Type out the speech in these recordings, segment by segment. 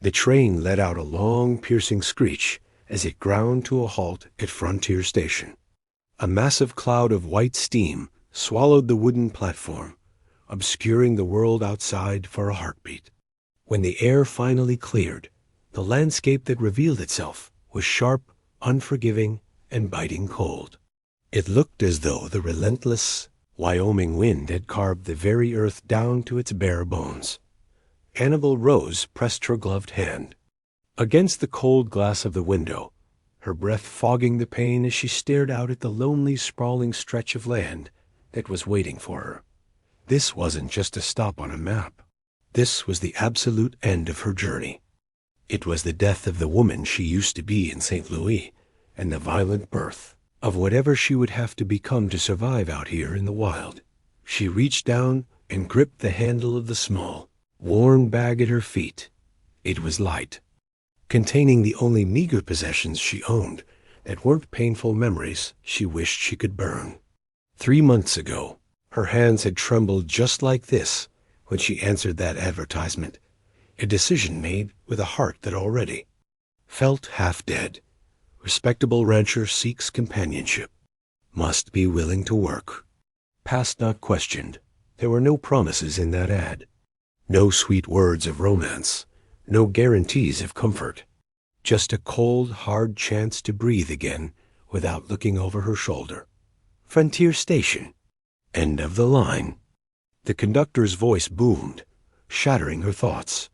The train let out a long, piercing screech as it ground to a halt at Frontier Station. A massive cloud of white steam swallowed the wooden platform, obscuring the world outside for a heartbeat. When the air finally cleared, the landscape that revealed itself was sharp, unforgiving, and biting cold. It looked as though the relentless Wyoming wind had carved the very earth down to its bare bones. Annabelle Rose pressed her gloved hand against the cold glass of the window, her breath fogging the pain as she stared out at the lonely, sprawling stretch of land that was waiting for her. This wasn't just a stop on a map. This was the absolute end of her journey. It was the death of the woman she used to be in St. Louis, and the violent birth of whatever she would have to become to survive out here in the wild. She reached down and gripped the handle of the small, worn bag at her feet. It was light, containing the only meager possessions she owned that weren't painful memories she wished she could burn. 3 months ago, her hands had trembled just like this when she answered that advertisement, a decision made with a heart that already felt half dead. Respectable rancher seeks companionship. Must be willing to work. Past not questioned. There were no promises in that ad. No sweet words of romance. No guarantees of comfort. Just a cold, hard chance to breathe again without looking over her shoulder. Frontier Station. End of the line. The conductor's voice boomed, shattering her thoughts.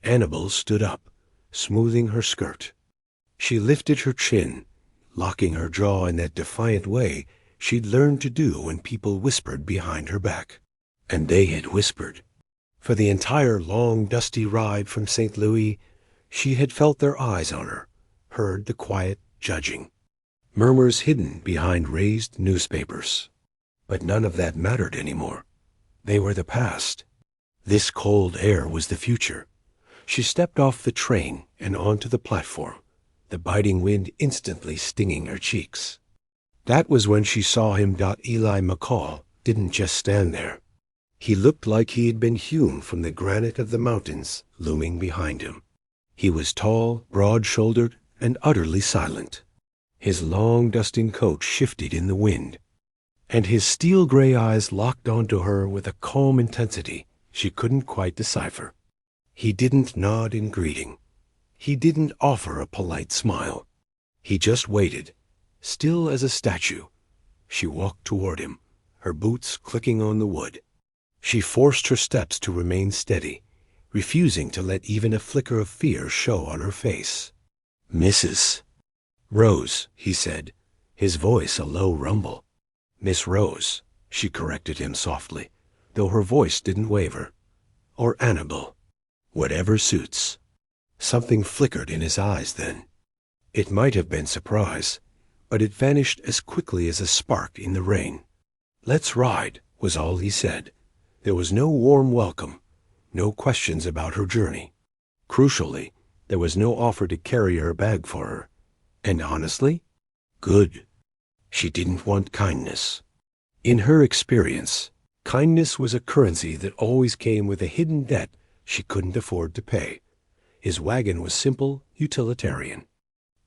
Annabelle stood up, smoothing her skirt. She lifted her chin, locking her jaw in that defiant way she'd learned to do when people whispered behind her back. And they had whispered. For the entire long, dusty ride from St. Louis, she had felt their eyes on her, heard the quiet judging, murmurs hidden behind raised newspapers. But none of that mattered anymore. They were the past. This cold air was the future. She stepped off the train and onto the platform, the biting wind instantly stinging her cheeks. That was when she saw him. Eli McCall didn't just stand there. He looked like he had been hewn from the granite of the mountains looming behind him. He was tall, broad-shouldered, and utterly silent. His long, dusting coat shifted in the wind, and his steel-gray eyes locked onto her with a calm intensity she couldn't quite decipher. He didn't nod in greeting. He didn't offer a polite smile. He just waited, still as a statue. She walked toward him, her boots clicking on the wood. She forced her steps to remain steady, refusing to let even a flicker of fear show on her face. "Mrs. Rose," he said, his voice a low rumble. "Miss Rose," she corrected him softly, though her voice didn't waver. "Or Annabelle. Whatever suits." Something flickered in his eyes then. It might have been surprise, but it vanished as quickly as a spark in the rain. "Let's ride," was all he said. There was no warm welcome, no questions about her journey. Crucially, there was no offer to carry her bag for her. And honestly, good. She didn't want kindness. In her experience, kindness was a currency that always came with a hidden debt she couldn't afford to pay. His wagon was simple, utilitarian.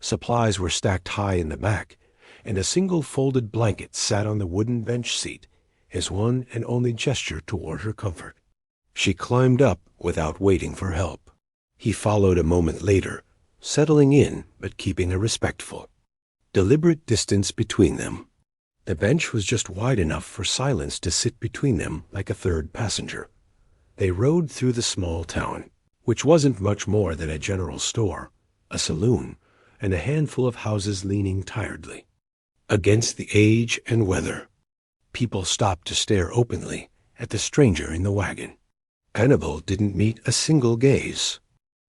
Supplies were stacked high in the back, and a single folded blanket sat on the wooden bench seat as one and only gesture toward her comfort. She climbed up without waiting for help. He followed a moment later, settling in but keeping a respectful, deliberate distance between them. The bench was just wide enough for silence to sit between them like a third passenger. They rode through the small town, which wasn't much more than a general store, a saloon, and a handful of houses leaning tiredly against the age and weather. People stopped to stare openly at the stranger in the wagon. Annabelle didn't meet a single gaze.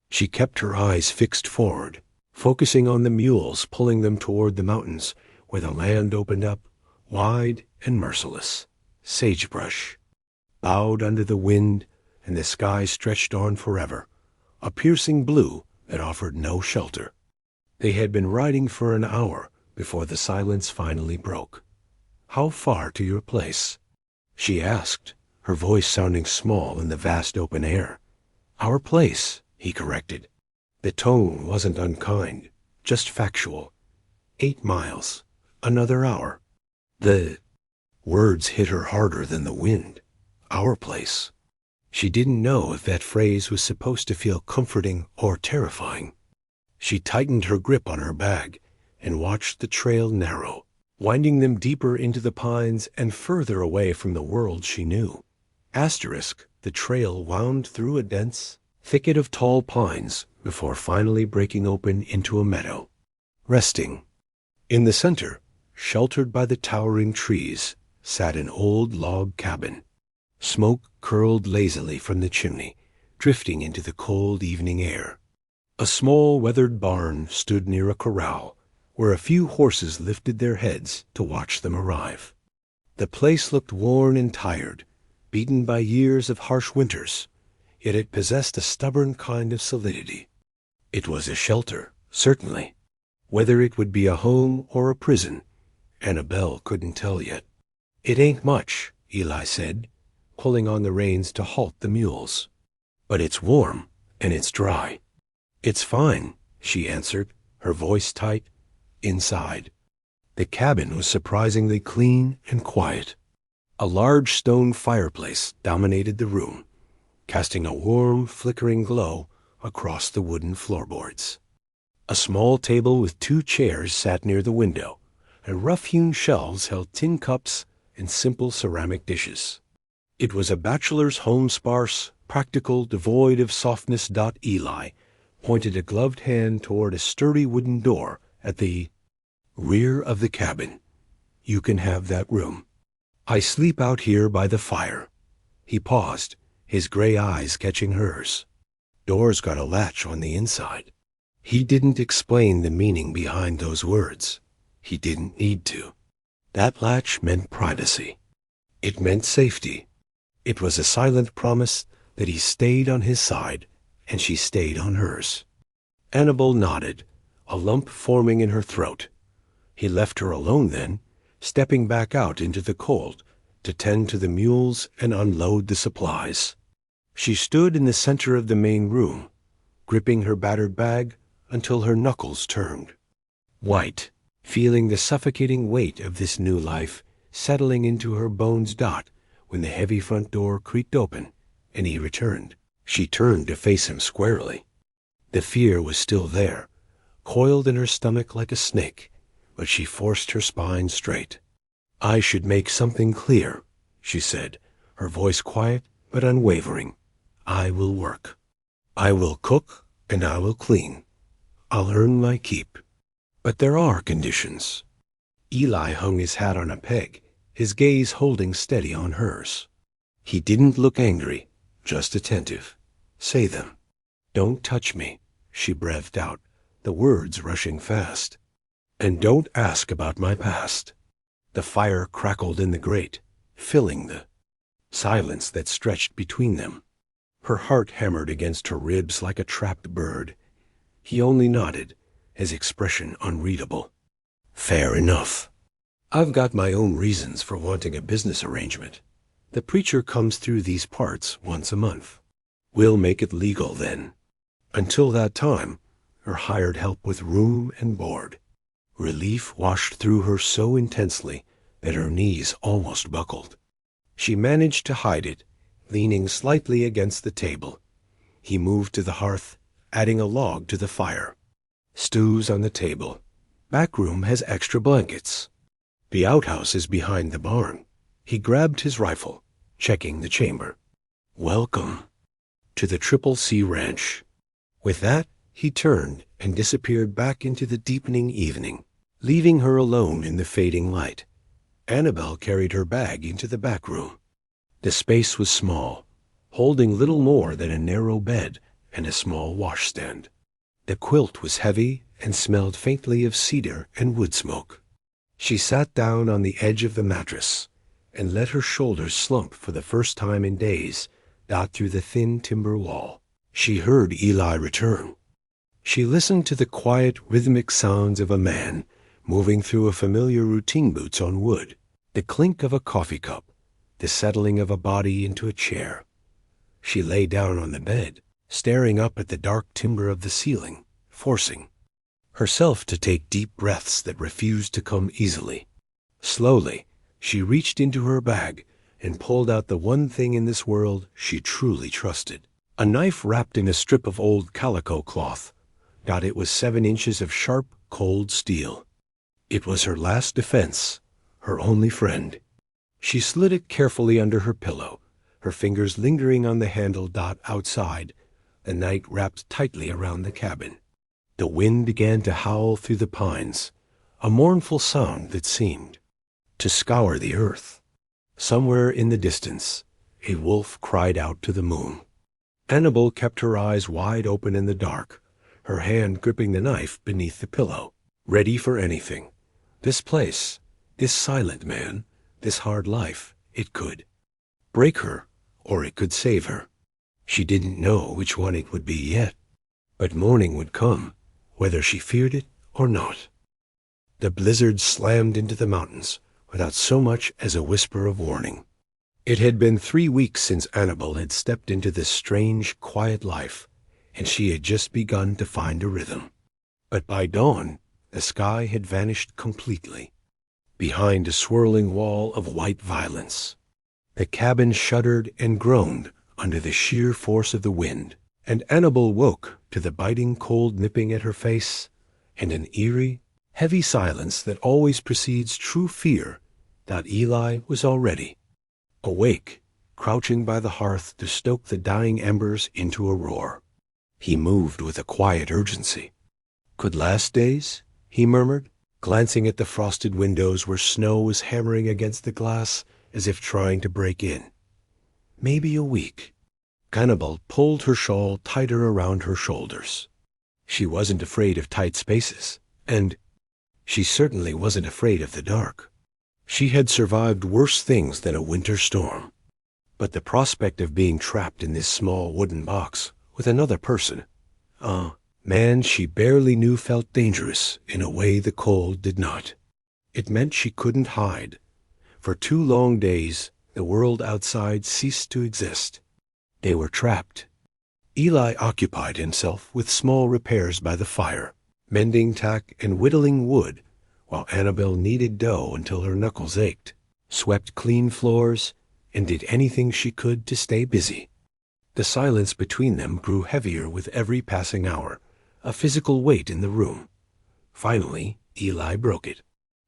She kept her eyes fixed forward, focusing on the mules pulling them toward the mountains where the land opened up, wide and merciless. Sagebrush bowed under the wind, and the sky stretched on forever, a piercing blue that offered no shelter. They had been riding for an hour before the silence finally broke. "How far to your place?" she asked, her voice sounding small in the vast open air. "Our place," he corrected. The tone wasn't unkind, just factual. 8 miles. Another hour. The words hit her harder than the wind. Our place. She didn't know if that phrase was supposed to feel comforting or terrifying. She tightened her grip on her bag and watched the trail narrow, winding them deeper into the pines and further away from the world she knew. The trail wound through a dense thicket of tall pines before finally breaking open into a meadow. Resting. In the center, sheltered by the towering trees, sat an old log cabin. Smoke curled lazily from the chimney, drifting into the cold evening air. A small weathered barn stood near a corral, where a few horses lifted their heads to watch them arrive. The place looked worn and tired, beaten by years of harsh winters, yet it possessed a stubborn kind of solidity. It was a shelter, certainly. Whether it would be a home or a prison, Annabelle couldn't tell yet. "It ain't much," Eli said, pulling on the reins to halt the mules. "But it's warm, and it's dry." "It's fine," she answered, her voice tight. Inside. The cabin was surprisingly clean and quiet. A large stone fireplace dominated the room, casting a warm, flickering glow across the wooden floorboards. A small table with 2 chairs sat near the window, and rough-hewn shelves held tin cups and simple ceramic dishes. It was a bachelor's home, sparse, practical, devoid of softness. Eli pointed a gloved hand toward a sturdy wooden door at the rear of the cabin. "You can have that room. I sleep out here by the fire." He paused, his gray eyes catching hers. "Door's got a latch on the inside." He didn't explain the meaning behind those words. He didn't need to. That latch meant privacy. It meant safety. It was a silent promise that he stayed on his side, and she stayed on hers. Annabelle nodded, a lump forming in her throat. He left her alone then, stepping back out into the cold to tend to the mules and unload the supplies. She stood in the center of the main room, gripping her battered bag until her knuckles turned. White, feeling the suffocating weight of this new life settling into her bones. When the heavy front door creaked open and he returned, she turned to face him squarely. The fear was still there, coiled in her stomach like a snake, but she forced her spine straight. "I should make something clear," she said, her voice quiet but unwavering. "I will work. I will cook and I will clean. I'll earn my keep. But there are conditions." Eli hung his hat on a peg, his gaze holding steady on hers. He didn't look angry, just attentive. "Say them." "Don't touch me," she breathed out, the words rushing fast. "And don't ask about my past." The fire crackled in the grate, filling the silence that stretched between them. Her heart hammered against her ribs like a trapped bird. He only nodded, his expression unreadable. "Fair enough. I've got my own reasons for wanting a business arrangement. The preacher comes through these parts once a month. We'll make it legal then. Until that time, her hired help with room and board." Relief washed through her so intensely that her knees almost buckled. She managed to hide it, leaning slightly against the table. He moved to the hearth, adding a log to the fire. "Stew's on the table. Back room has extra blankets. The outhouse is behind the barn." He grabbed his rifle, checking the chamber. "Welcome to the Triple C Ranch." With that, he turned and disappeared back into the deepening evening, leaving her alone in the fading light. Annabelle carried her bag into the back room. The space was small, holding little more than a narrow bed and a small washstand. The quilt was heavy and smelled faintly of cedar and wood smoke. She sat down on the edge of the mattress and let her shoulders slump for the first time in days through the thin timber wall. She heard Eli return. She listened to the quiet, rhythmic sounds of a man moving through a familiar routine, boots on wood, the clink of a coffee cup, the settling of a body into a chair. She lay down on the bed, staring up at the dark timber of the ceiling, forcing herself to take deep breaths that refused to come easily. Slowly, she reached into her bag and pulled out the one thing in this world she truly trusted. A knife wrapped in a strip of old calico cloth. It was 7 inches of sharp, cold steel. It was her last defense, her only friend. She slid it carefully under her pillow, her fingers lingering on the handle. Outside, the night wrapped tightly around the cabin. The wind began to howl through the pines, a mournful sound that seemed to scour the earth. Somewhere in the distance, a wolf cried out to the moon. Annabelle kept her eyes wide open in the dark, her hand gripping the knife beneath the pillow, ready for anything. This place, this silent man, this hard life, it could break her, or it could save her. She didn't know which one it would be yet, but morning would come, whether she feared it or not. The blizzard slammed into the mountains without so much as a whisper of warning. It had been 3 weeks since Annabelle had stepped into this strange, quiet life, and she had just begun to find a rhythm. But by dawn, the sky had vanished completely. Behind a swirling wall of white violence, the cabin shuddered and groaned under the sheer force of the wind, and Annabelle woke to the biting cold nipping at her face and an eerie, heavy silence that always precedes true fear. Eli was already awake, crouching by the hearth to stoke the dying embers into a roar. He moved with a quiet urgency. Could last days? He murmured, glancing at the frosted windows where snow was hammering against the glass as if trying to break in. Maybe a week. Annabelle pulled her shawl tighter around her shoulders. She wasn't afraid of tight spaces, and she certainly wasn't afraid of the dark. She had survived worse things than a winter storm. But the prospect of being trapped in this small wooden box with another person, man she barely knew, felt dangerous in a way the cold did not. It meant she couldn't hide. For 2 long days, the world outside ceased to exist. They were trapped. Eli occupied himself with small repairs by the fire, mending tack and whittling wood, while Annabelle kneaded dough until her knuckles ached, swept clean floors, and did anything she could to stay busy. The silence between them grew heavier with every passing hour, a physical weight in the room. Finally, Eli broke it.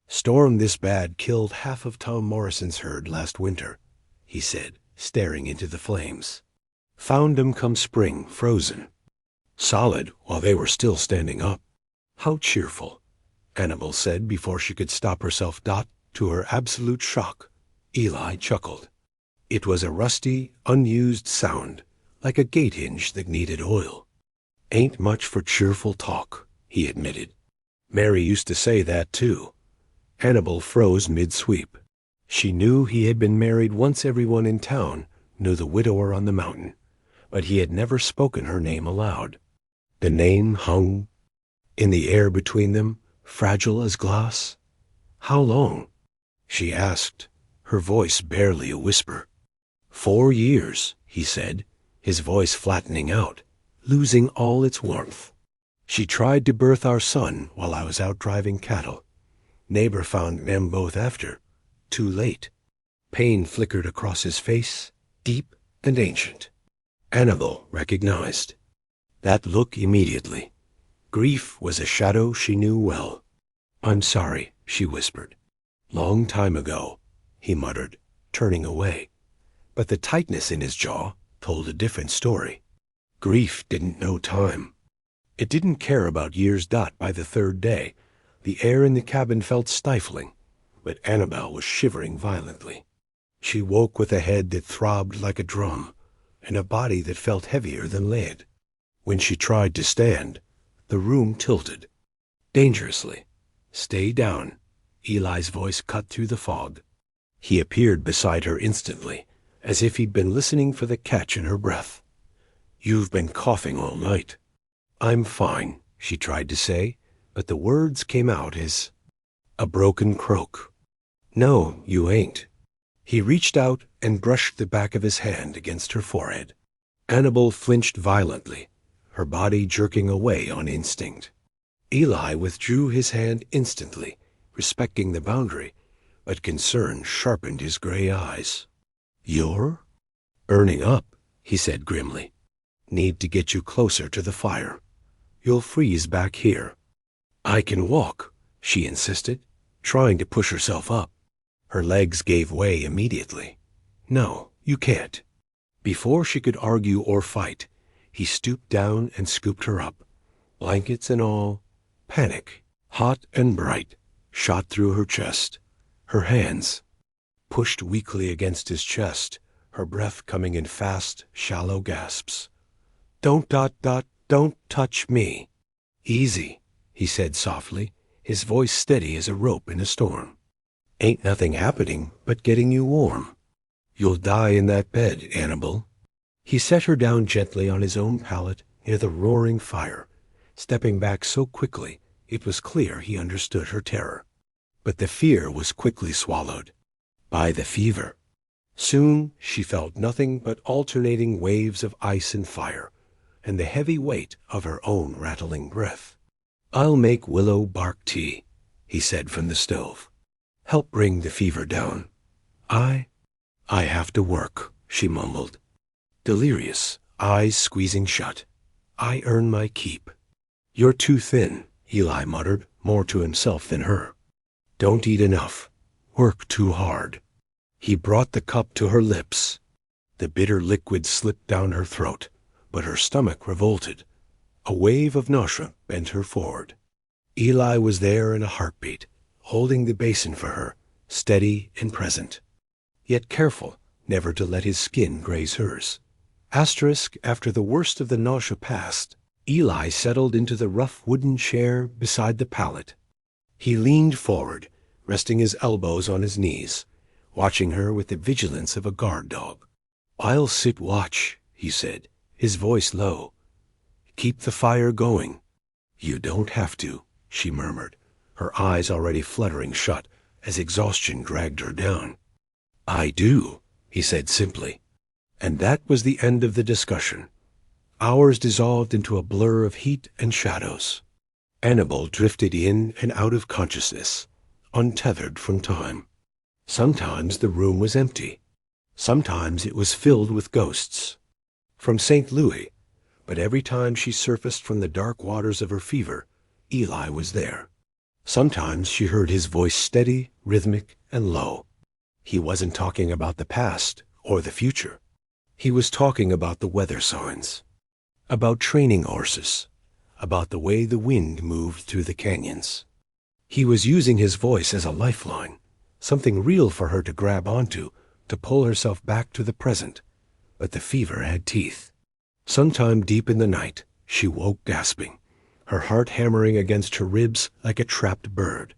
"Storm this bad killed half of Tom Morrison's herd last winter," he said, staring into the flames. "Found 'em come spring, frozen. Solid while they were still standing up." "How cheerful," Annabelle said before she could stop herself. To her absolute shock, Eli chuckled. It was a rusty, unused sound, like a gate hinge that needed oil. "Ain't much for cheerful talk," he admitted. "Mary used to say that, too." Annabelle froze mid-sweep. She knew he had been married once. Everyone in town knew the widower on the mountain, but he had never spoken her name aloud. The name hung in the air between them, fragile as glass. "How long?" she asked, her voice barely a whisper. 4 years, he said, his voice flattening out, losing all its warmth. "She tried to birth our son while I was out driving cattle. Neighbor found them both after. Too late." Pain flickered across his face, deep and ancient. Annabelle recognized that look immediately. Grief was a shadow she knew well. "I'm sorry," she whispered. "Long time ago," he muttered, turning away. But the tightness in his jaw told a different story. Grief didn't know time. It didn't care about years. By the 3rd day, the air in the cabin felt stifling, but Annabelle was shivering violently. She woke with a head that throbbed like a drum, and a body that felt heavier than lead. When she tried to stand, the room tilted. Dangerously. "Stay down," Eli's voice cut through the fog. He appeared beside her instantly, as if he'd been listening for the catch in her breath. "You've been coughing all night." "I'm fine," she tried to say, but the words came out as a broken croak. "No, you ain't." He reached out and brushed the back of his hand against her forehead. Annabelle flinched violently, her body jerking away on instinct. Eli withdrew his hand instantly, respecting the boundary, but concern sharpened his gray eyes. "You're earning up," he said grimly. "Need to get you closer to the fire. You'll freeze back here." "I can walk," she insisted, trying to push herself up. Her legs gave way immediately. "No, you can't." Before she could argue or fight, he stooped down and scooped her up. Blankets and all, panic, hot and bright, shot through her chest. Her hands pushed weakly against his chest, her breath coming in fast, shallow gasps. Don't touch me." "Easy," he said softly, his voice steady as a rope in a storm. "Ain't nothing happening but getting you warm. You'll die in that bed, Annabelle." He set her down gently on his own pallet near the roaring fire, stepping back so quickly it was clear he understood her terror. But the fear was quickly swallowed by the fever. Soon she felt nothing but alternating waves of ice and fire, and the heavy weight of her own rattling breath. "I'll make willow bark tea," he said from the stove. "Help bring the fever down. I have to work," she mumbled, delirious, eyes squeezing shut. "I earn my keep." "You're too thin," Eli muttered, more to himself than her. "Don't eat enough. Work too hard." He brought the cup to her lips. The bitter liquid slipped down her throat, but her stomach revolted. A wave of nausea bent her forward. Eli was there in a heartbeat, holding the basin for her, steady and present, yet careful never to let his skin graze hers. After the worst of the nausea passed, Eli settled into the rough wooden chair beside the pallet. He leaned forward, resting his elbows on his knees, watching her with the vigilance of a guard dog. "I'll sit watch," he said, his voice low. "Keep the fire going." "You don't have to," she murmured, her eyes already fluttering shut as exhaustion dragged her down. "I do," he said simply. And that was the end of the discussion. Hours dissolved into a blur of heat and shadows. Annabelle drifted in and out of consciousness, untethered from time. Sometimes the room was empty. Sometimes it was filled with ghosts. From St. Louis, but every time she surfaced from the dark waters of her fever, Eli was there. Sometimes she heard his voice steady, rhythmic, and low. He wasn't talking about the past or the future. He was talking about the weather signs, about training horses, about the way the wind moved through the canyons. He was using his voice as a lifeline, something real for her to grab onto, to pull herself back to the present. But the fever had teeth. Sometime deep in the night, she woke gasping, her heart hammering against her ribs like a trapped bird.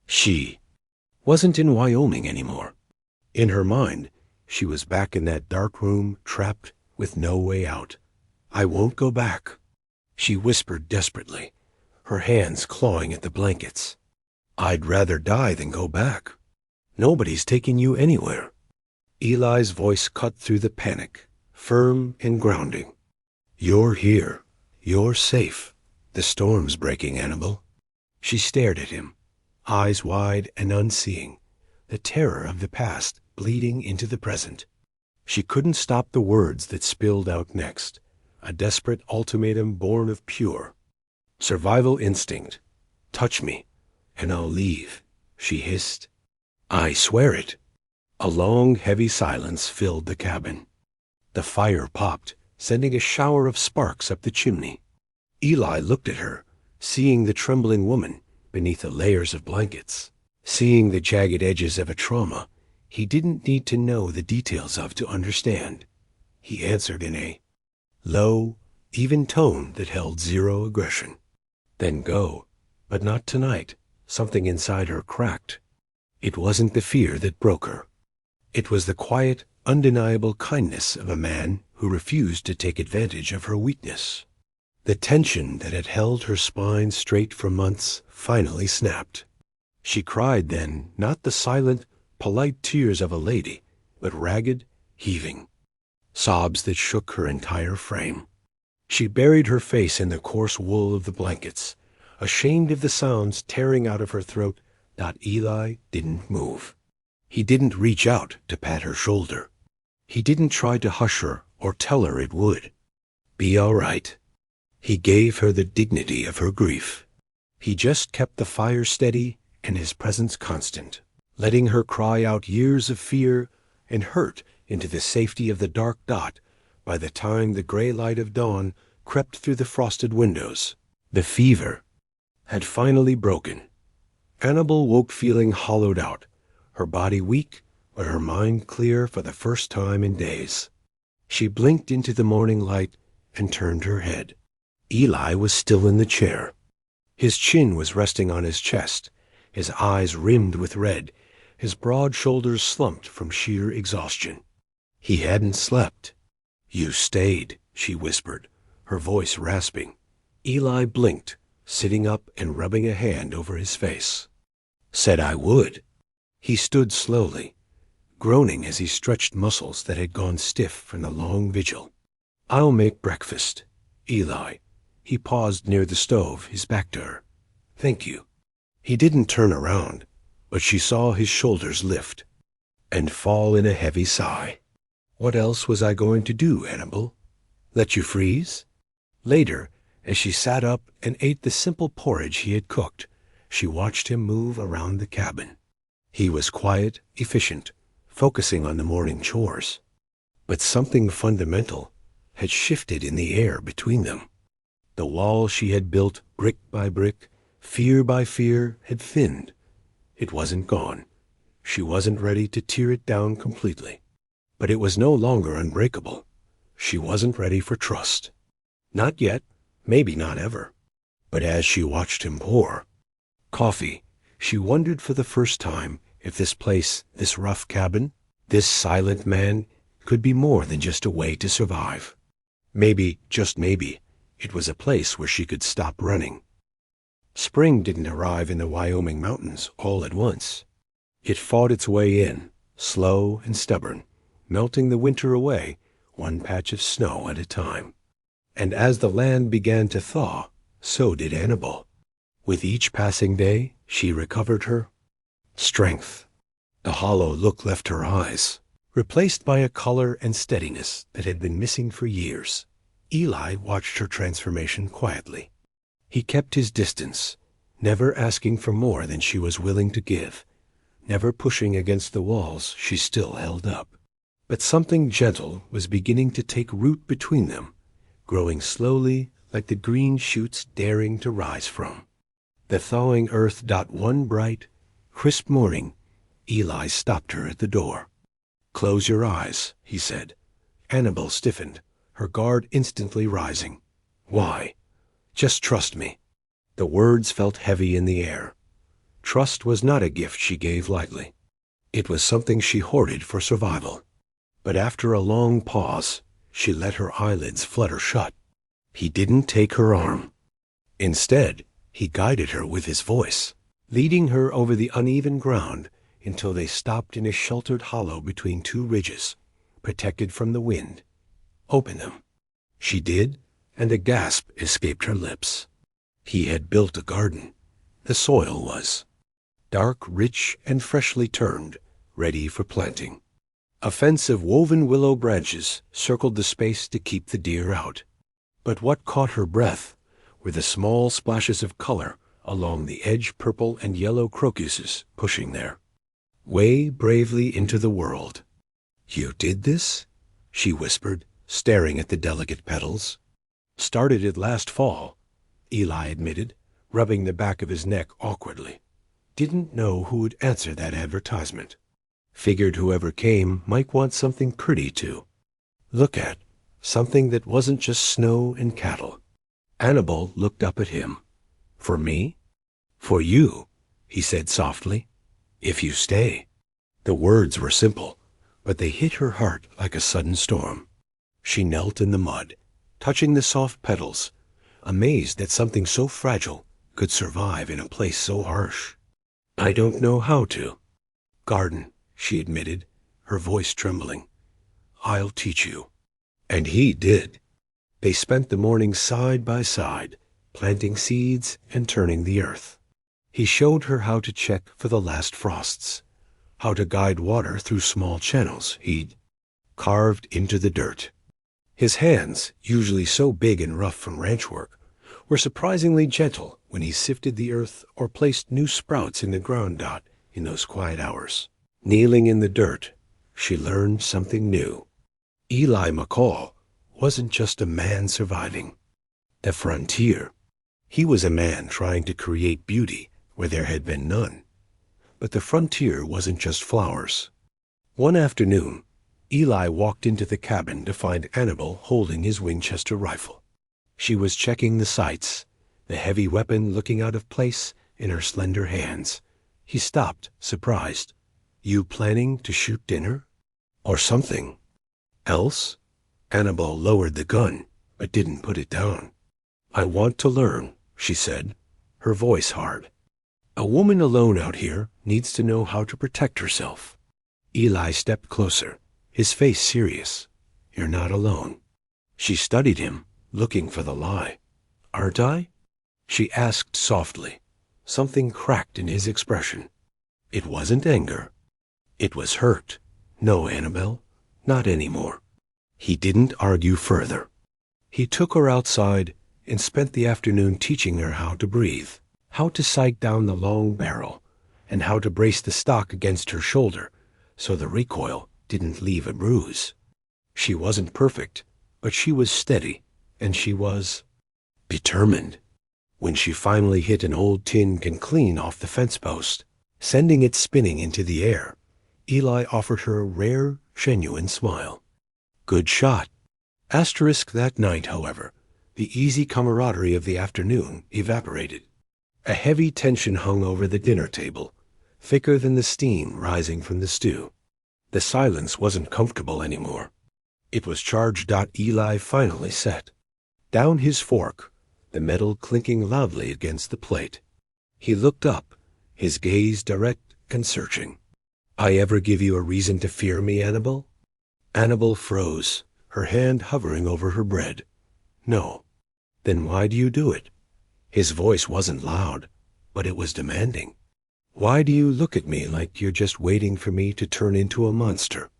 She wasn't in Wyoming anymore. In her mind, she was back in that dark room, trapped with no way out. "I won't go back," she whispered desperately, her hands clawing at the blankets. "I'd rather die than go back. Nobody's taking you anywhere." Eli's voice cut through the panic, firm and grounding. "You're here. You're safe. The storm's breaking, Annabelle." She stared at him, eyes wide and unseeing, the terror of the past bleeding into the present. She couldn't stop the words that spilled out next, a desperate ultimatum born of pure survival instinct. "Touch me, and I'll leave," she hissed. "I swear it." A long, heavy silence filled the cabin. The fire popped, sending a shower of sparks up the chimney. Eli looked at her, seeing the trembling woman beneath the layers of blankets, seeing the jagged edges of a trauma he didn't need to know the details of to understand. He answered in a low, even tone that held zero aggression. "Then go, but not tonight." Something inside her cracked. It wasn't the fear that broke her. It was the quiet, undeniable kindness of a man who refused to take advantage of her weakness. The tension that had held her spine straight for months finally snapped. She cried then, not the silent, polite tears of a lady, but ragged, heaving. sobs that shook her entire frame. She buried her face in the coarse wool of the blankets, ashamed of the sounds tearing out of her throat. Eli didn't move. He didn't reach out to pat her shoulder. He didn't try to hush her or tell her it would be all right. He gave her the dignity of her grief. He just kept the fire steady and his presence constant, letting her cry out years of fear and hurt into the safety of the dark dot. By the time the gray light of dawn crept through the frosted windows, the fever had finally broken. Annabelle woke feeling hollowed out, her body weak, but her mind clear for the first time in days. She blinked into the morning light and turned her head. Eli was still in the chair. His chin was resting on his chest, his eyes rimmed with red, his broad shoulders slumped from sheer exhaustion. He hadn't slept. "You stayed," she whispered, her voice rasping. Eli blinked, sitting up and rubbing a hand over his face. "Said I would." He stood slowly, groaning as he stretched muscles that had gone stiff from the long vigil. "I'll make breakfast, Eli." He paused near the stove, his back to her. "Thank you." He didn't turn around, but she saw his shoulders lift and fall in a heavy sigh. "What else was I going to do, Annabelle? Let you freeze?" Later, as she sat up and ate the simple porridge he had cooked, she watched him move around the cabin. He was quiet, efficient, focusing on the morning chores. But something fundamental had shifted in the air between them. The wall she had built brick by brick, fear by fear, had thinned. It wasn't gone. She wasn't ready to tear it down completely. But it was no longer unbreakable. She wasn't ready for trust. Not yet, maybe not ever. But as she watched him pour coffee, she wondered for the first time if this place, this rough cabin, this silent man, could be more than just a way to survive. Maybe, just maybe, it was a place where she could stop running. Spring didn't arrive in the Wyoming mountains all at once. It fought its way in, slow and stubborn, melting the winter away, one patch of snow at a time. And as the land began to thaw, so did Annabelle. With each passing day, she recovered her strength. The hollow look left her eyes, replaced by a color and steadiness that had been missing for years. Eli watched her transformation quietly. He kept his distance, never asking for more than she was willing to give, never pushing against the walls she still held up. But something gentle was beginning to take root between them, growing slowly like the green shoots daring to rise from the thawing earth. One bright, crisp morning, Eli stopped her at the door. "Close your eyes," he said. Annabelle stiffened, her guard instantly rising. "Why?" "Just trust me." The words felt heavy in the air. Trust was not a gift she gave lightly. It was something she hoarded for survival. But after a long pause, she let her eyelids flutter shut. He didn't take her arm. Instead, he guided her with his voice, leading her over the uneven ground until they stopped in a sheltered hollow between two ridges, protected from the wind. "Open them." She did, and a gasp escaped her lips. He had built a garden. The soil was dark, rich, and freshly turned, ready for planting. A fence of woven willow branches circled the space to keep the deer out. But what caught her breath were the small splashes of color along the edge, purple and yellow crocuses pushing there. Way bravely into the world. "You did this?" she whispered, staring at the delicate petals. "Started it last fall," Eli admitted, rubbing the back of his neck awkwardly. "Didn't know who would answer that advertisement. Figured whoever came might want something pretty to look at, something that wasn't just snow and cattle." Annabelle looked up at him. "For me?" "For you," he said softly, "if you stay." The words were simple, but they hit her heart like a sudden storm. She knelt in the mud, touching the soft petals, amazed that something so fragile could survive in a place so harsh. "I don't know how to." "Garden," she admitted, her voice trembling. "I'll teach you." And he did. They spent the morning side by side, planting seeds and turning the earth. He showed her how to check for the last frosts, how to guide water through small channels he'd carved into the dirt. His hands, usually so big and rough from ranch work, were surprisingly gentle when he sifted the earth or placed new sprouts in the ground in those quiet hours. Kneeling in the dirt, she learned something new. Eli McCall wasn't just a man surviving the frontier. He was a man trying to create beauty where there had been none. But the frontier wasn't just flowers. One afternoon, Eli walked into the cabin to find Annabelle holding his Winchester rifle. She was checking the sights, the heavy weapon looking out of place in her slender hands. He stopped, surprised. "You planning to shoot dinner? Or something else?" Annabelle lowered the gun, but didn't put it down. "I want to learn," she said, her voice hard. "A woman alone out here needs to know how to protect herself." Eli stepped closer, his face serious. "You're not alone." She studied him, looking for the lie. "Aren't I?" she asked softly. Something cracked in his expression. It wasn't anger. It was hurt. "No, Annabelle, not anymore." He didn't argue further. He took her outside and spent the afternoon teaching her how to breathe, how to sight down the long barrel, and how to brace the stock against her shoulder so the recoil didn't leave a bruise. She wasn't perfect, but she was steady, and she was determined. When she finally hit an old tin can clean off the fence post, sending it spinning into the air, Eli offered her a rare, genuine smile. "Good shot." Asterisk that night, however, the easy camaraderie of the afternoon evaporated. A heavy tension hung over the dinner table, thicker than the steam rising from the stew. The silence wasn't comfortable anymore. It was charged. Eli finally set down his fork, the metal clinking loudly against the plate. He looked up, his gaze direct and searching. "I ever give you a reason to fear me, Annabelle?" Annabelle froze, her hand hovering over her bread. "No." "Then why do you do it?" His voice wasn't loud, but it was demanding. "Why do you look at me like you're just waiting for me to turn into a monster?"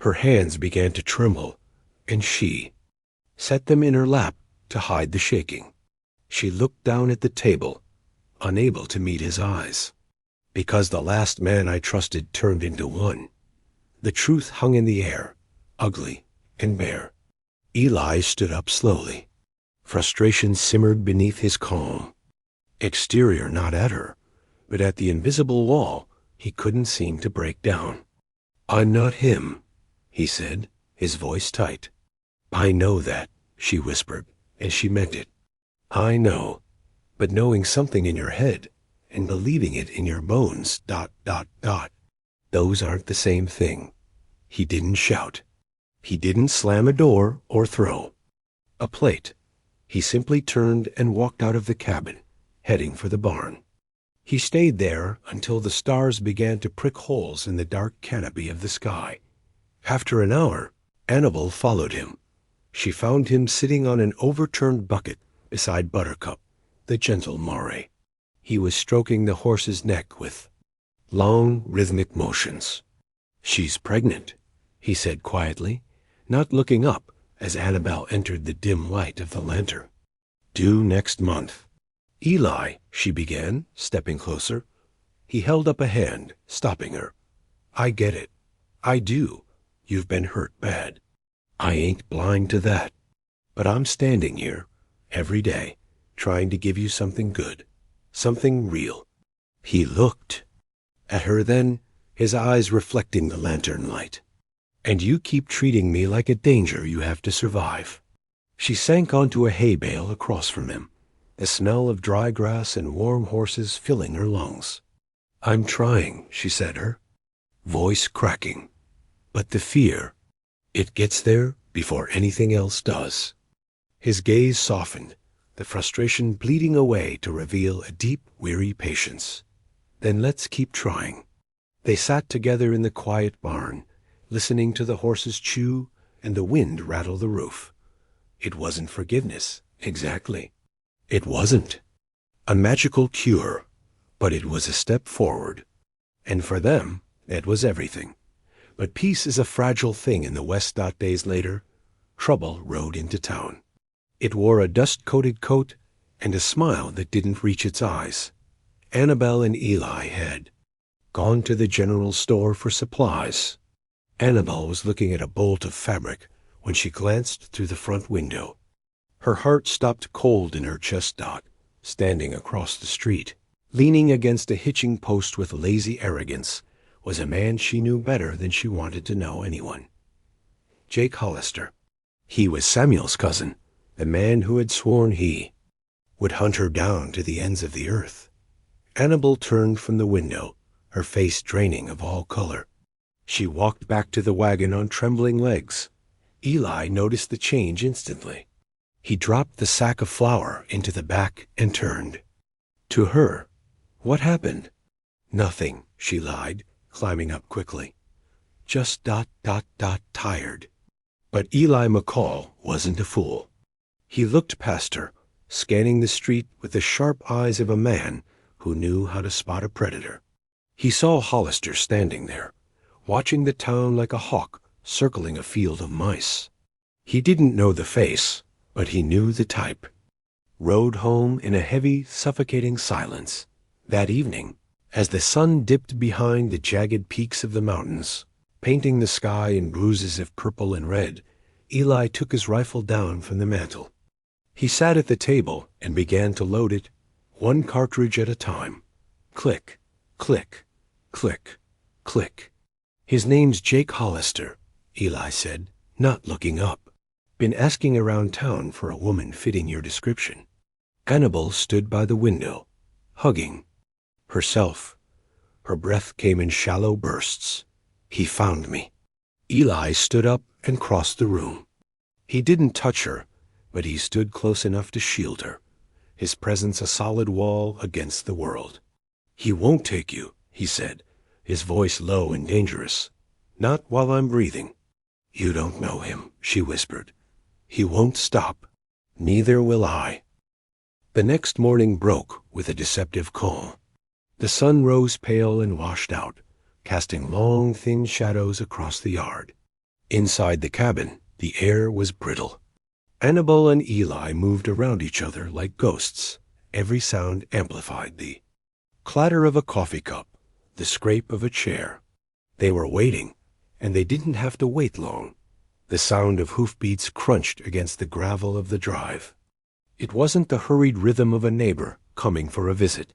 Her hands began to tremble, and she set them in her lap to hide the shaking. She looked down at the table, unable to meet his eyes. "Because the last man I trusted turned into one." The truth hung in the air, ugly and bare. Eli stood up slowly. Frustration simmered beneath his calm. Exterior not at her, but at the invisible wall he couldn't seem to break down. "I'm not him," he said, his voice tight. "I know that," she whispered, and she meant it. "I know, but knowing something in your head and believing it in your bones, ... those aren't the same thing." He didn't shout. He didn't slam a door or throw a plate. He simply turned and walked out of the cabin, heading for the barn. He stayed there until the stars began to prick holes in the dark canopy of the sky. After an hour, Annabelle followed him. She found him sitting on an overturned bucket beside Buttercup, the gentle moray. He was stroking the horse's neck with long, rhythmic motions. "She's pregnant," he said quietly, not looking up as Annabelle entered the dim light of the lantern. "Due next month." "Eli," she began, stepping closer. He held up a hand, stopping her. "I get it. I do. You've been hurt bad. I ain't blind to that. But I'm standing here, every day, trying to give you something good, something real." He looked at her then, his eyes reflecting the lantern light. "And you keep treating me like a danger you have to survive." She sank onto a hay bale across from him, the smell of dry grass and warm horses filling her lungs. "I'm trying," she said, her voice cracking. "But the fear, it gets there before anything else does." His gaze softened, the frustration bleeding away to reveal a deep, weary patience. "Then let's keep trying." They sat together in the quiet barn, listening to the horses chew and the wind rattle the roof. It wasn't forgiveness, exactly. It wasn't a magical cure, but it was a step forward. And for them, it was everything. But peace is a fragile thing in the West. Days later, trouble rode into town. It wore a dust-coated coat and a smile that didn't reach its eyes. Annabelle and Eli had gone to the general store for supplies. Annabelle was looking at a bolt of fabric when she glanced through the front window. Her heart stopped cold in her chest. Standing across the street, leaning against a hitching post with lazy arrogance, was a man she knew better than she wanted to know anyone. Jake Hollister. He was Samuel's cousin, the man who had sworn he would hunt her down to the ends of the earth. Annabelle turned from the window, her face draining of all color. She walked back to the wagon on trembling legs. Eli noticed the change instantly. He dropped the sack of flour into the back and turned. To her, what happened? Nothing, she lied, climbing up quickly. Just tired. But Eli McCall wasn't a fool. He looked past her, scanning the street with the sharp eyes of a man who knew how to spot a predator. He saw Hollister standing there, watching the town like a hawk circling a field of mice. He didn't know the face, but he knew the type. Rode home in a heavy, suffocating silence. That evening, as the sun dipped behind the jagged peaks of the mountains, painting the sky in bruises of purple and red, Eli took his rifle down from the mantel. He sat at the table and began to load it, one cartridge at a time. Click, click, click, click. His name's Jake Hollister, Eli said, not looking up. Been asking around town for a woman fitting your description. Annabelle stood by the window, hugging herself. Her breath came in shallow bursts. He found me. Eli stood up and crossed the room. He didn't touch her, but he stood close enough to shield her, his presence a solid wall against the world. He won't take you, he said, his voice low and dangerous. Not while I'm breathing. You don't know him, she whispered. He won't stop. Neither will I. The next morning broke with a deceptive calm. The sun rose pale and washed out, casting long, thin shadows across the yard. Inside the cabin, the air was brittle. Annabelle and Eli moved around each other like ghosts. Every sound amplified the clatter of a coffee cup, the scrape of a chair. They were waiting, and they didn't have to wait long. The sound of hoofbeats crunched against the gravel of the drive. It wasn't the hurried rhythm of a neighbor coming for a visit.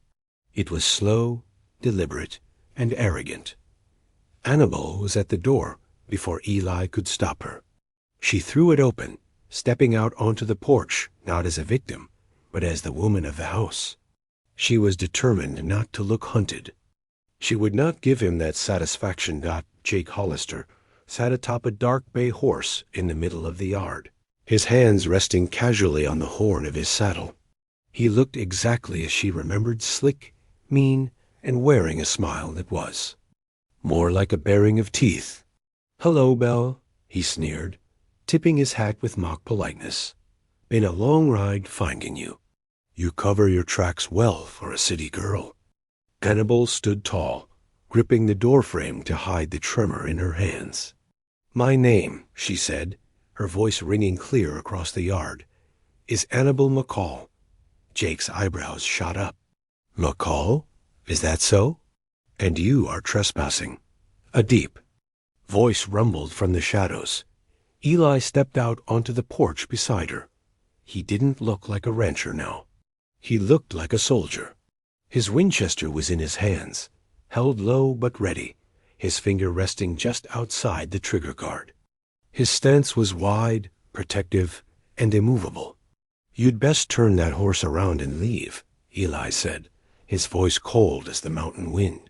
It was slow, deliberate, and arrogant. Annabelle was at the door before Eli could stop her. She threw it open, stepping out onto the porch, not as a victim, but as the woman of the house. She was determined not to look hunted. She would not give him that satisfaction. Jake Hollister sat atop a dark bay horse in the middle of the yard, his hands resting casually on the horn of his saddle. He looked exactly as she remembered, slick, mean, and wearing a smile that was more like a baring of teeth. "Hello, Belle," he sneered, tipping his hat with mock politeness. "Been a long ride finding you. You cover your tracks well for a city girl." Annabelle stood tall, gripping the doorframe to hide the tremor in her hands. "My name," she said, her voice ringing clear across the yard, "is Annabelle McCall." Jake's eyebrows shot up. "McCall? Is that so? And you are trespassing." A deep voice rumbled from the shadows. Eli stepped out onto the porch beside her. He didn't look like a rancher now. He looked like a soldier. His Winchester was in his hands, held low but ready, his finger resting just outside the trigger guard. His stance was wide, protective, and immovable. "You'd best turn that horse around and leave," Eli said, his voice cold as the mountain wind.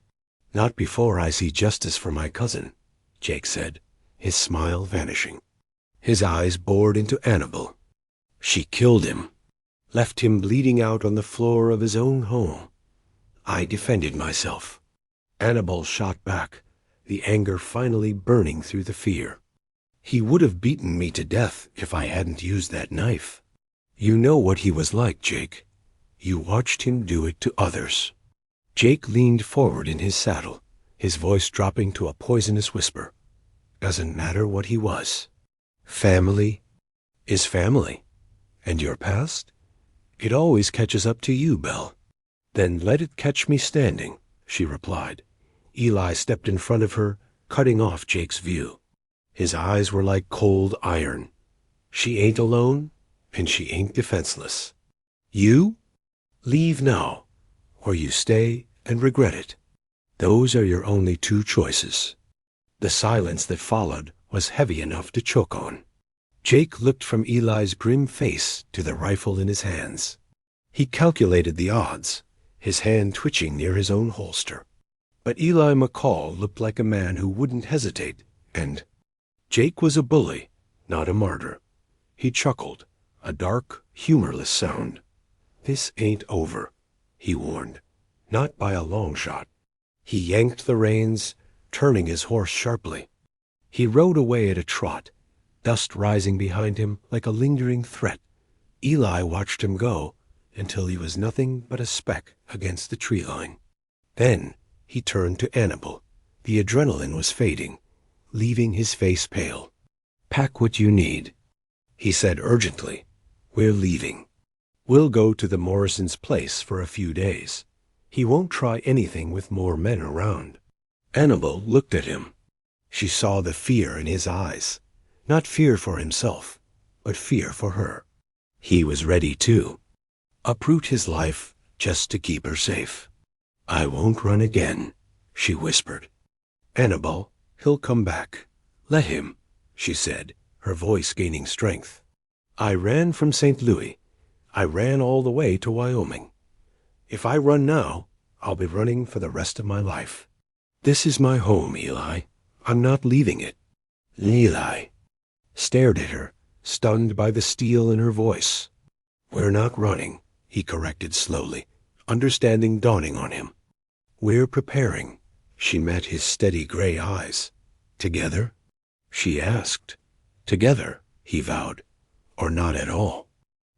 "Not before I see justice for my cousin," Jake said, his smile vanishing. His eyes bored into Annabelle. "She killed him, left him bleeding out on the floor of his own home. I defended myself." Annabelle shot back, the anger finally burning through the fear. He would have beaten me to death if I hadn't used that knife. You know what he was like, Jake. You watched him do it to others." Jake leaned forward in his saddle, his voice dropping to a poisonous whisper. "Doesn't matter what he was. Family is family. And your past? It always catches up to you, Belle." "Then let it catch me standing," she replied. Eli stepped in front of her, cutting off Jake's view. His eyes were like cold iron. "She ain't alone, and she ain't defenseless. You? Leave now, or you stay and regret it. Those are your only two choices." The silence that followed was heavy enough to choke on. Jake looked from Eli's grim face to the rifle in his hands. He calculated the odds, his hand twitching near his own holster. But Eli McCall looked like a man who wouldn't hesitate, and Jake was a bully, not a martyr. He chuckled, a dark, humorless sound. "This ain't over," he warned. "Not by a long shot." He yanked the reins, turning his horse sharply. He rode away at a trot, dust rising behind him like a lingering threat. Eli watched him go until he was nothing but a speck against the tree line. Then he turned to Annabelle. The adrenaline was fading, leaving his face pale. "Pack what you need," he said urgently. "We're leaving. We'll go to the Morrisons' place for a few days. He won't try anything with more men around." Annabelle looked at him. She saw the fear in his eyes. Not fear for himself, but fear for her. He was ready too. Uproot his life just to keep her safe. "I won't run again," she whispered. "Annabelle, he'll come back. Let him," she said, her voice gaining strength. "I ran from St. Louis. I ran all the way to Wyoming. If I run now, I'll be running for the rest of my life. This is my home, Eli. I'm not leaving it." Eli stared at her, stunned by the steel in her voice. "We're not running," he corrected slowly, understanding dawning on him. "We're preparing." She met his steady gray eyes. "Together?" she asked. "Together," he vowed, "or not at all."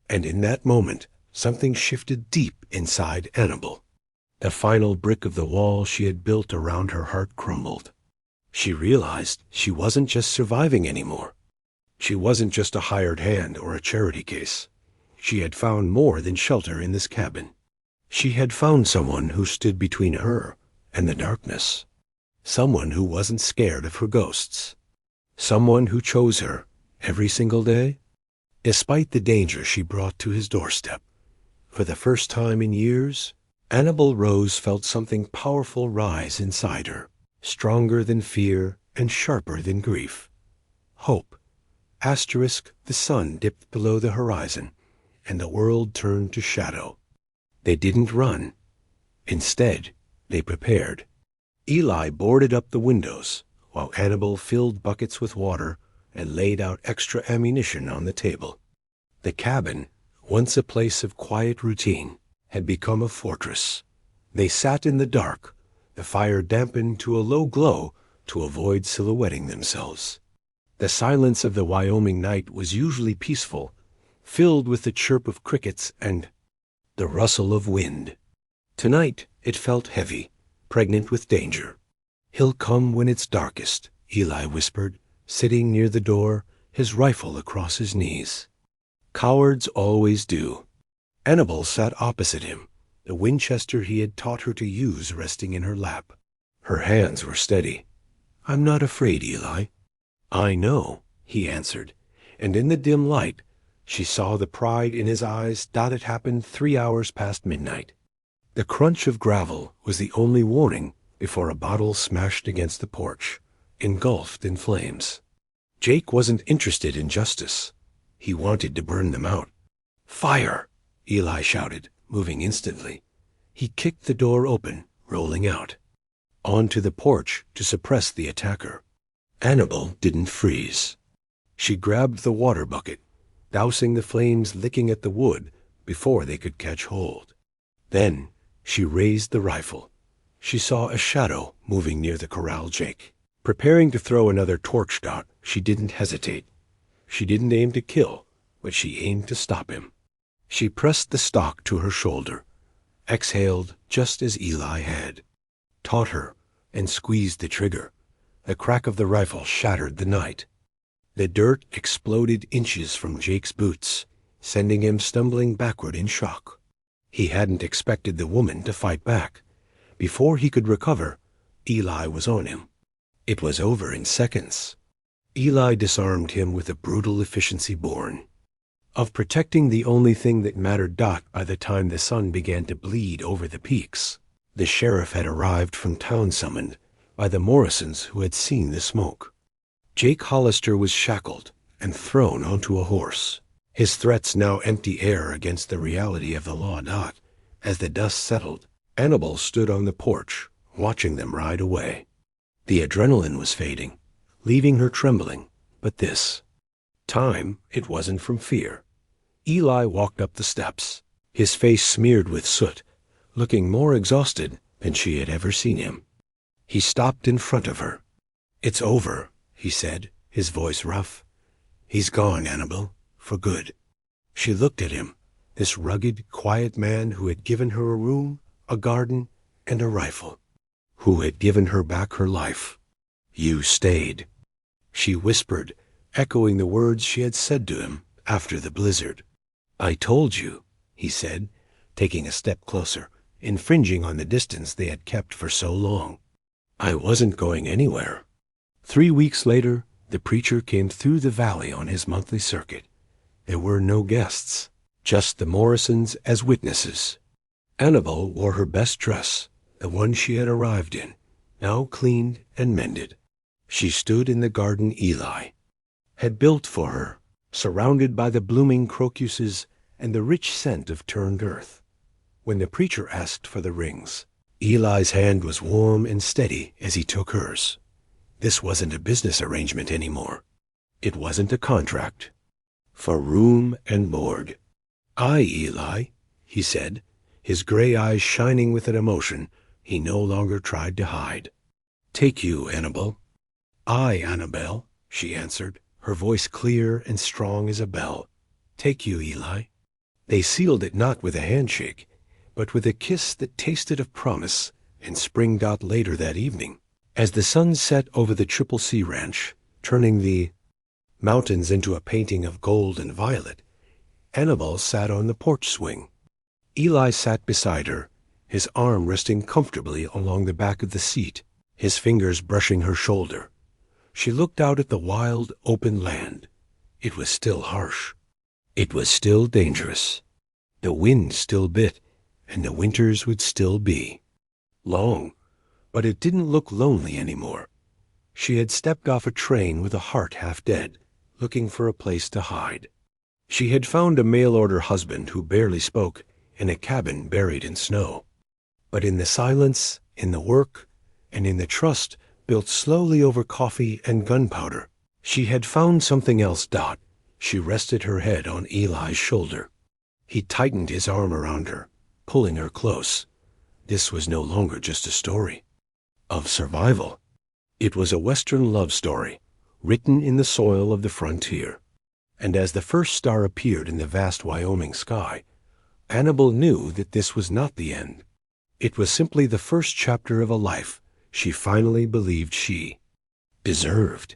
And in that moment, something shifted deep inside Annabelle. The final brick of the wall she had built around her heart crumbled. She realized she wasn't just surviving anymore. She wasn't just a hired hand or a charity case. She had found more than shelter in this cabin. She had found someone who stood between her and the darkness. Someone who wasn't scared of her ghosts. Someone who chose her every single day, despite the danger she brought to his doorstep. For the first time in years, Annabelle Rose felt something powerful rise inside her, stronger than fear and sharper than grief. Hope. Asterisk, the sun dipped below the horizon, and the world turned to shadow. They didn't run. Instead, they prepared. Eli boarded up the windows, while Annabelle filled buckets with water and laid out extra ammunition on the table. The cabin, once a place of quiet routine, had become a fortress. They sat in the dark, the fire dampened to a low glow to avoid silhouetting themselves. The silence of the Wyoming night was usually peaceful, filled with the chirp of crickets and the rustle of wind. Tonight it felt heavy, pregnant with danger. "He'll come when it's darkest," Eli whispered, sitting near the door, his rifle across his knees. Cowards always do. Annabelle sat opposite him, the Winchester he had taught her to use resting in her lap. Her hands were steady. "I'm not afraid, Eli." "I know," he answered, and in the dim light, she saw the pride in his eyes that had happened 3 hours past midnight. The crunch of gravel was the only warning before a bottle smashed against the porch, engulfed in flames. Jake wasn't interested in justice. He wanted to burn them out. "Fire!" Eli shouted, moving instantly. He kicked the door open, rolling out. Onto the porch to suppress the attacker. Annabelle didn't freeze. She grabbed the water bucket, dousing the flames licking at the wood before they could catch hold. Then she raised the rifle. She saw a shadow moving near the corral Jake. Preparing to throw another torch dot, She didn't hesitate. She didn't aim to kill, but she aimed to stop him. She pressed the stock to her shoulder, exhaled just as Eli had, taught her, and squeezed the trigger. The crack of the rifle shattered the night. The dirt exploded inches from Jake's boots, sending him stumbling backward in shock. He hadn't expected the woman to fight back. Before he could recover, Eli was on him. It was over in seconds. Eli disarmed him with a brutal efficiency born of protecting the only thing that mattered. By the time the sun began to bleed over the peaks, the sheriff had arrived from town, summoned by the Morrisons, who had seen the smoke. Jake Hollister was shackled and thrown onto a horse, his threats now empty air against the reality of the law. As the dust settled, Annabelle stood on the porch, watching them ride away. The adrenaline was fading, leaving her trembling, but this time it wasn't from fear. Eli walked up the steps, his face smeared with soot, looking more exhausted than she had ever seen him. He stopped in front of her. "It's over," he said, his voice rough. "He's gone, Annabelle, for good." She looked at him, this rugged, quiet man who had given her a room, a garden, and a rifle, who had given her back her life. "You stayed," she whispered, echoing the words she had said to him after the blizzard. "I told you," he said, taking a step closer, infringing on the distance they had kept for so long. "I wasn't going anywhere." 3 weeks later, the preacher came through the valley on his monthly circuit. There were no guests, just the Morrisons as witnesses. Annabelle wore her best dress, the one she had arrived in, now cleaned and mended. She stood in the garden Eli had built for her, surrounded by the blooming crocuses and the rich scent of turned earth. When the preacher asked for the rings, Eli's hand was warm and steady as he took hers. This wasn't a business arrangement anymore. It wasn't a contract. For room and board. "Aye, Eli," he said, his gray eyes shining with an emotion he no longer tried to hide. "Take you, Annabelle." "Aye, Annabelle," she answered, her voice clear and strong as a bell. "Take you, Eli." They sealed it not with a handshake, but with a kiss that tasted of promise and spring. Later that evening, as the sun set over the Triple C Ranch, turning the mountains into a painting of gold and violet, Annabelle sat on the porch swing. Eli sat beside her, his arm resting comfortably along the back of the seat, his fingers brushing her shoulder. She looked out at the wild, open land. It was still harsh. It was still dangerous. The wind still bit, and the winters would still be long, but it didn't look lonely anymore. She had stepped off a train with a heart half dead, looking for a place to hide. She had found a mail-order husband who barely spoke in a cabin buried in snow. But in the silence, in the work, and in the trust built slowly over coffee and gunpowder, she had found something else. She rested her head on Eli's shoulder. He tightened his arm around her, pulling her close. This was no longer just a story of survival. It was a Western love story, written in the soil of the frontier. And as the first star appeared in the vast Wyoming sky, Annabelle knew that this was not the end. It was simply the first chapter of a life she finally believed she deserved.